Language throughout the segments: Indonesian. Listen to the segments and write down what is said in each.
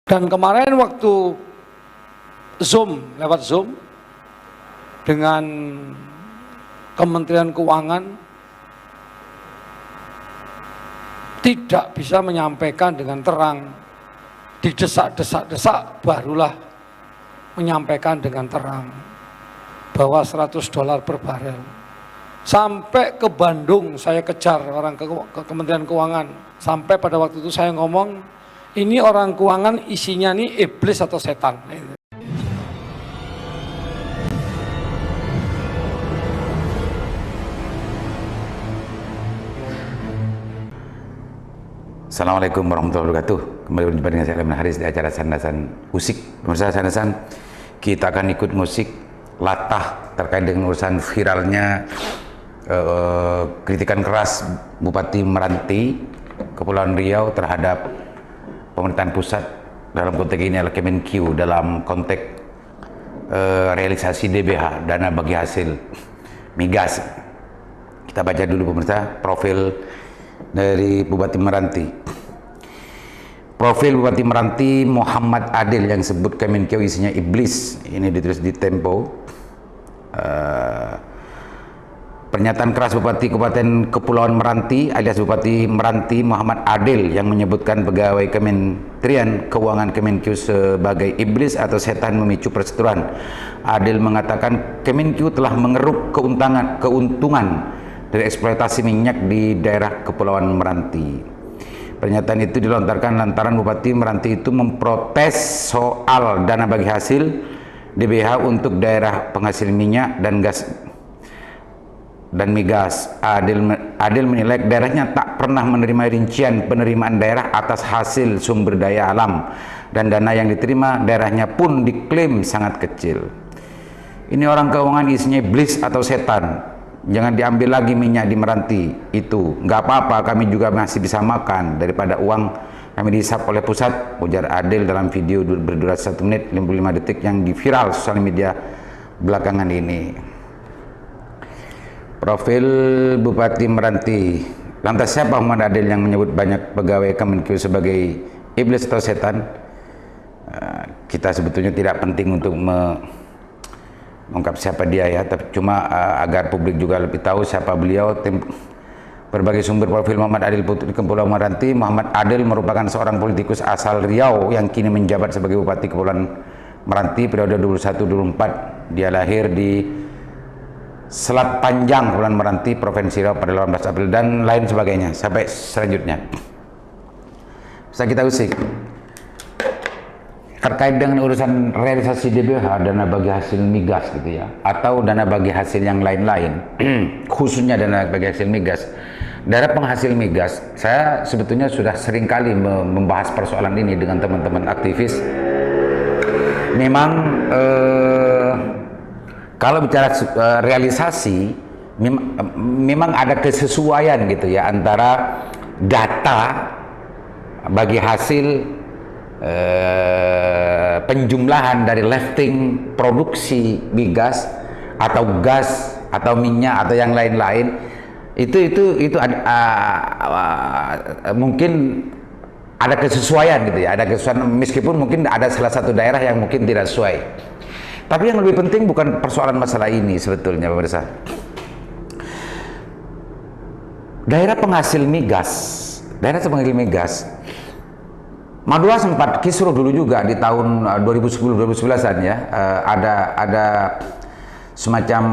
Dan kemarin waktu lewat Zoom dengan Kementerian Keuangan tidak bisa menyampaikan dengan terang, didesak-desak barulah menyampaikan dengan terang bahwa $100 per barel. Sampai ke Bandung saya kejar orang ke Kementerian Keuangan, sampai pada waktu itu saya ngomong, ini orang keuangan isinya nih iblis atau setan. Assalamualaikum warahmatullahi wabarakatuh. Kembali berjumpa dengan saya Leman Haris di acara Sandasan Musik. Pemirsa Sandasan, kita akan ikut musik latah terkait dengan urusan viralnya kritikan keras Bupati Meranti Kepulauan Riau terhadap pemerintahan pusat, dalam konteks ini adalah Kemenq, dalam konteks realisasi DBH, dana bagi hasil migas. Kita baca dulu pemirsa profil dari Bupati Meranti. Profil Bupati Meranti Muhammad Adil yang sebut Kemenq isinya iblis, ini ditulis di Tempo. Pernyataan keras Bupati Kabupaten Kepulauan Meranti alias Bupati Meranti Muhammad Adil yang menyebutkan pegawai Kementerian Keuangan Kemenq sebagai iblis atau setan memicu perseteruan. Adil mengatakan Kemenq telah mengeruk keuntungan dari eksploitasi minyak di daerah Kepulauan Meranti. Pernyataan itu dilontarkan lantaran Bupati Meranti itu memprotes soal dana bagi hasil DBH untuk daerah penghasil minyak dan gas dan migas. Adil menilai daerahnya tak pernah menerima rincian penerimaan daerah atas hasil sumber daya alam, dan dana yang diterima daerahnya pun diklaim sangat kecil. Ini orang keuangan isinya iblis atau setan. Jangan diambil lagi minyak di Meranti itu, nggak apa-apa, kami juga masih bisa makan daripada uang kami dihisap oleh pusat, ujar Adil dalam video berdurasi 1 menit 55 detik yang viral sosial media belakangan ini. Profil Bupati Meranti. Lantas siapa Muhammad Adil yang menyebut banyak pegawai Kemenq sebagai iblis atau setan? Kita sebetulnya tidak penting untuk mengungkap siapa dia ya, tapi cuma agar publik juga lebih tahu siapa beliau. Berbagai sumber profil Muhammad Adil Putri Kepulauan Meranti. Muhammad Adil merupakan seorang politikus asal Riau yang kini menjabat sebagai Bupati Kepulauan Meranti periode 21-24. Dia lahir di Selat Panjang, Kepulauan Meranti, Provinsi Riau pada 18 April dan lain sebagainya sampai selanjutnya. Bisa kita usik terkait dengan urusan realisasi DBH, dana bagi hasil migas gitu ya, atau dana bagi hasil yang lain-lain, khususnya dana bagi hasil migas. Daerah penghasil migas, saya sebetulnya sudah sering kali membahas persoalan ini dengan teman-teman aktivis. Memang kalau bicara realisasi, memang ada kesesuaian gitu ya antara data bagi hasil penjumlahan dari lifting produksi migas atau gas atau minyak atau yang lain-lain itu mungkin ada kesesuaian gitu ya, ada kesesuaian, meskipun mungkin ada salah satu daerah yang mungkin tidak sesuai. Tapi yang lebih penting bukan persoalan masalah ini sebetulnya pemirsa. Daerah penghasil migas, Madura sempat kisruh dulu juga di tahun 2010-2011an ya, ada semacam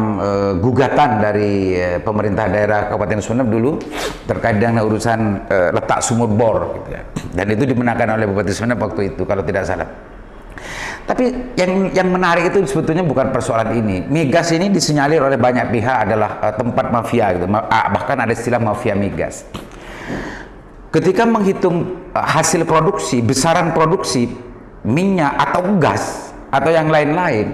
gugatan dari pemerintah daerah Kabupaten Sumeneb dulu terkait dengan urusan letak sumur bor gitu ya. Dan itu dimenangkan oleh Bupati Sumeneb waktu itu kalau tidak salah. Tapi yang menarik itu sebetulnya bukan persoalan ini. Migas ini disinyalir oleh banyak pihak adalah tempat mafia gitu. Bahkan ada istilah mafia migas. Ketika menghitung hasil produksi, besaran produksi minyak atau gas atau yang lain-lain,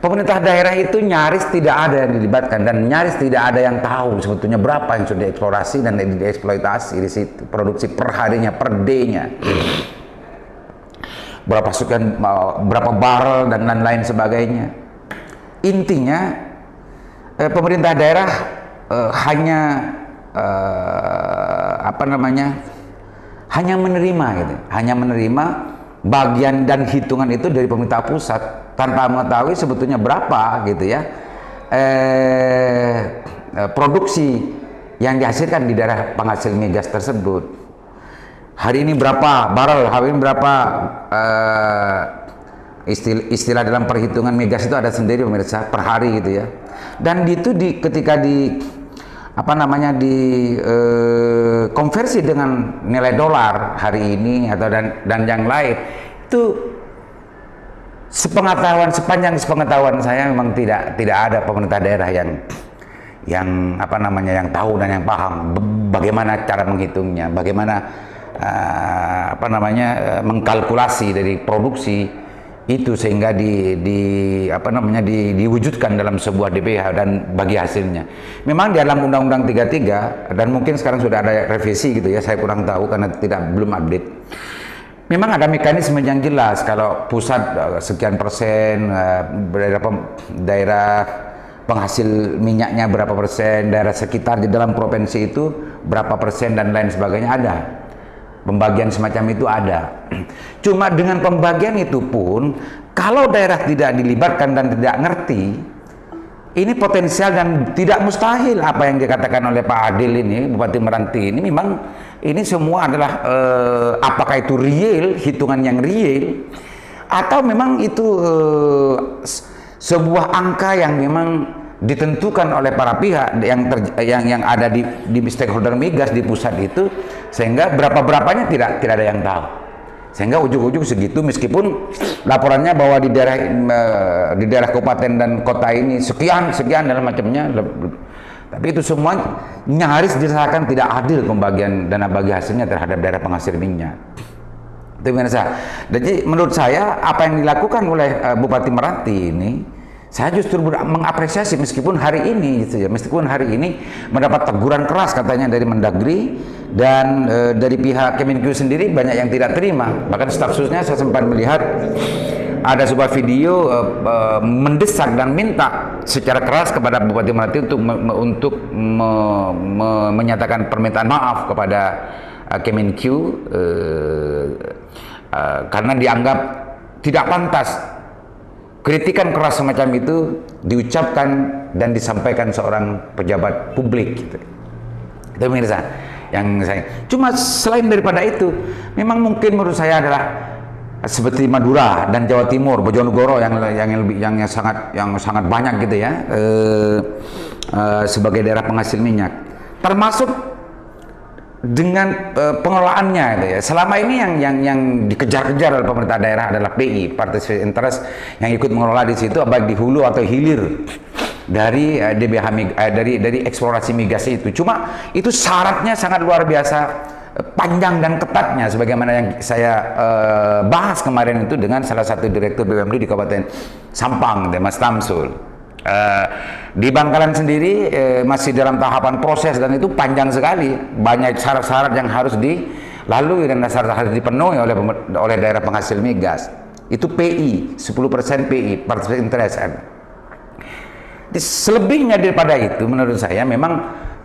pemerintah daerah itu nyaris tidak ada yang dilibatkan dan nyaris tidak ada yang tahu sebetulnya berapa yang sudah dieksplorasi dan dieksploitasi di situ, produksi per harinya, per day-nya. Berapa sekian, berapa barrel dan lain-lain sebagainya. Intinya pemerintah daerah hanya hanya menerima gitu, hanya menerima bagian dan hitungan itu dari pemerintah pusat tanpa mengetahui sebetulnya berapa gitu ya produksi yang dihasilkan di daerah penghasil migas tersebut. Hari ini berapa barrel, hari ini berapa istilah dalam perhitungan migas itu ada sendiri pemirsa per hari gitu ya. Dan itu ketika di konversi dengan nilai dolar hari ini atau dan yang lain itu sepanjang sepengetahuan saya memang tidak ada pemerintah daerah yang tahu dan yang paham bagaimana cara menghitungnya, bagaimana mengkalkulasi dari produksi itu sehingga diwujudkan dalam sebuah DPH dan bagi hasilnya. Memang di dalam Undang-Undang 33 dan mungkin sekarang sudah ada revisi gitu ya, saya kurang tahu karena belum update. Memang ada mekanisme yang jelas kalau pusat sekian persen, daerah penghasil minyaknya berapa persen, daerah sekitar di dalam provinsi itu berapa persen dan lain sebagainya ada. Pembagian semacam itu ada. Cuma dengan pembagian itu pun kalau daerah tidak dilibatkan dan tidak ngerti, ini potensial dan tidak mustahil apa yang dikatakan oleh Pak Adil ini, Bupati Meranti ini, memang ini semua adalah apakah itu real, hitungan yang real, atau memang itu sebuah angka yang memang ditentukan oleh para pihak yang ada di stakeholder migas di pusat itu, sehingga berapanya tidak ada yang tahu, sehingga ujung-ujung segitu meskipun laporannya bahwa di daerah kabupaten dan kota ini sekian dalam macamnya, tapi itu semua nyaris dirasakan tidak adil pembagian dana bagi hasilnya terhadap daerah penghasil minyak. Itu biasa. Jadi menurut saya apa yang dilakukan oleh Bupati Meranti ini, saya justru mengapresiasi meskipun hari ini mendapat teguran keras katanya dari Mendagri dan dari pihak Kemenkyu sendiri banyak yang tidak terima. Bahkan staf susnya saya sempat melihat ada sebuah video mendesak dan minta secara keras kepada Bupati Meranti untuk menyatakan permintaan maaf kepada Kemenkyu karena dianggap tidak pantas kritikan keras semacam itu diucapkan dan disampaikan seorang pejabat publik gitu. Itu pemirsa yang saya. Cuma selain daripada itu, memang mungkin menurut saya adalah seperti Madura dan Jawa Timur, Bojonegoro yang sangat banyak gitu ya sebagai daerah penghasil minyak, termasuk dengan pengelolaannya gitu ya. Selama ini yang dikejar-kejar oleh pemerintah daerah adalah PI, Participatory Interest, yang ikut mengelola di situ baik di hulu atau hilir dari DBH dari eksplorasi migas itu. Cuma itu syaratnya sangat luar biasa panjang dan ketatnya, sebagaimana yang saya bahas kemarin itu dengan salah satu direktur BUMD di Kabupaten Sampang, Mas Tamsul. Di Bangkalan sendiri masih dalam tahapan proses dan itu panjang sekali, banyak syarat-syarat yang harus dilalui dan syarat harus dipenuhi oleh daerah penghasil migas. Itu PI, 10% PI, Participatory Interest. Selebihnya daripada itu menurut saya memang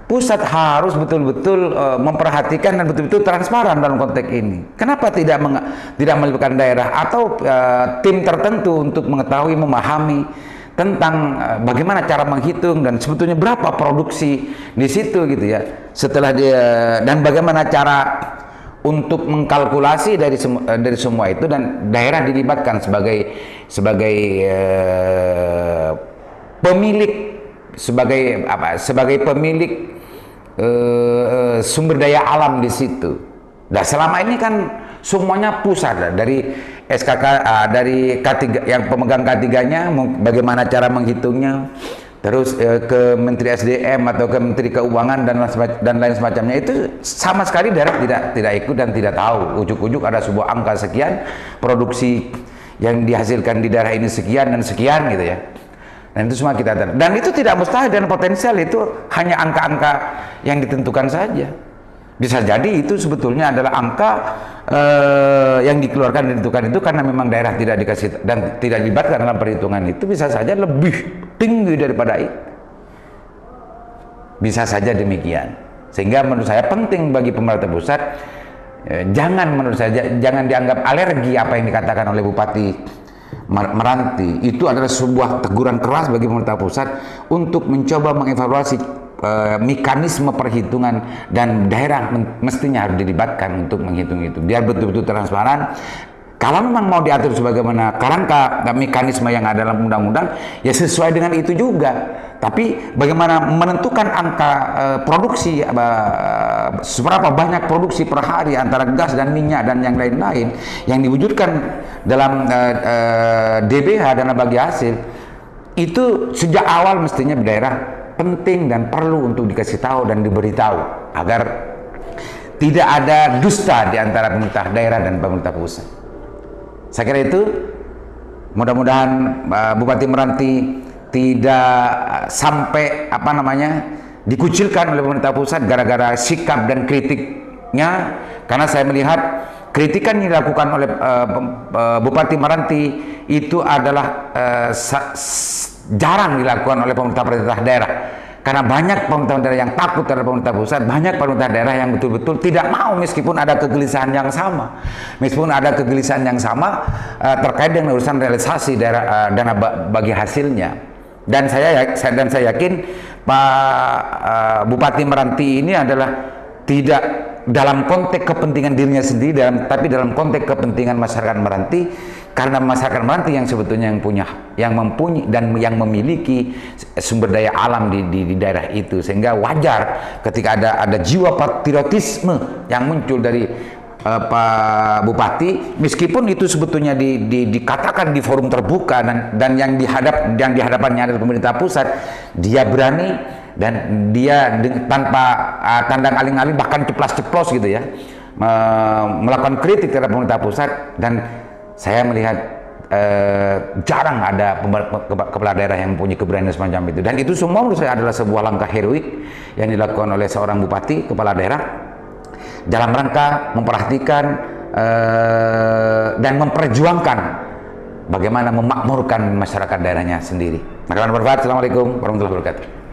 pusat harus betul-betul memperhatikan dan betul-betul transparan dalam konteks ini. Kenapa tidak melibatkan daerah atau tim tertentu untuk mengetahui, memahami tentang bagaimana cara menghitung dan sebetulnya berapa produksi di situ gitu ya. Setelah dan bagaimana cara untuk mengkalkulasi dari semua itu, dan daerah dilibatkan sebagai pemilik sumber daya alam di situ. Nah, selama ini kan semuanya pusat dari SKK, dari K3 yang pemegang K3-nya bagaimana cara menghitungnya, terus ke Menteri SDM atau ke Menteri Keuangan dan lain semacamnya, itu sama sekali daerah tidak ikut dan tidak tahu. Ujuk-ujuk ada sebuah angka sekian, produksi yang dihasilkan di daerah ini sekian dan sekian gitu ya. Dan itu semua kita tahu. Dan itu tidak mustahil dan potensial, itu hanya angka-angka yang ditentukan saja. Bisa jadi itu sebetulnya adalah angka yang dikeluarkan dan ditentukan itu karena memang daerah tidak dikasih dan tidak dilibatkan dalam perhitungan itu, bisa saja lebih tinggi daripada itu. Bisa saja demikian. Sehingga menurut saya penting bagi pemerintah pusat Jangan, menurut saya jangan dianggap alergi apa yang dikatakan oleh Bupati Meranti. Itu adalah sebuah teguran keras bagi pemerintah pusat untuk mencoba mengevaluasi mekanisme perhitungan, dan daerah mestinya harus dilibatkan untuk menghitung itu biar betul-betul transparan. Kalau memang mau diatur sebagaimana kerangka dan mekanisme yang ada dalam undang-undang, ya sesuai dengan itu juga. Tapi bagaimana menentukan angka produksi, seberapa banyak produksi per hari antara gas dan minyak dan yang lain-lain yang diwujudkan dalam DBH, dana bagi hasil, itu sejak awal mestinya daerah penting dan perlu untuk dikasih tahu dan diberitahu agar tidak ada dusta di antara pemerintah daerah dan pemerintah pusat. Saya kira itu, mudah-mudahan Bupati Meranti tidak sampai dikucilkan oleh pemerintah pusat gara-gara sikap dan kritiknya, karena saya melihat kritikan yang dilakukan oleh Bupati Meranti itu adalah jarang dilakukan oleh pemerintah daerah. Karena banyak pemerintah daerah yang takut terhadap pemerintah pusat, banyak pemerintah daerah yang betul-betul tidak mau meskipun ada kegelisahan yang sama. Meskipun ada kegelisahan yang sama terkait dengan urusan realisasi dana bagi hasilnya. Dan saya yakin Pak Bupati Meranti ini adalah tidak dalam konteks kepentingan dirinya sendiri, tapi dalam konteks kepentingan masyarakat Meranti, karena masyarakat Meranti yang sebetulnya yang mempunyai dan yang memiliki sumber daya alam di daerah itu, sehingga wajar ketika ada jiwa patriotisme yang muncul dari Pak Bupati, meskipun itu sebetulnya dikatakan di forum terbuka dan yang dihadapannya adalah pemerintah pusat, dia berani dan dia tanpa tandang aling-aling, bahkan ceplas-ceplos gitu ya, melakukan kritik terhadap pemerintah pusat. Dan saya melihat jarang ada kepala daerah yang mempunyai keberanian semacam itu, dan itu semua menurut saya adalah sebuah langkah heroik yang dilakukan oleh seorang bupati, kepala daerah, dalam rangka memperhatikan dan memperjuangkan bagaimana memakmurkan masyarakat daerahnya sendiri. Maka bermanfaat. Assalamualaikum warahmatullahi wabarakatuh.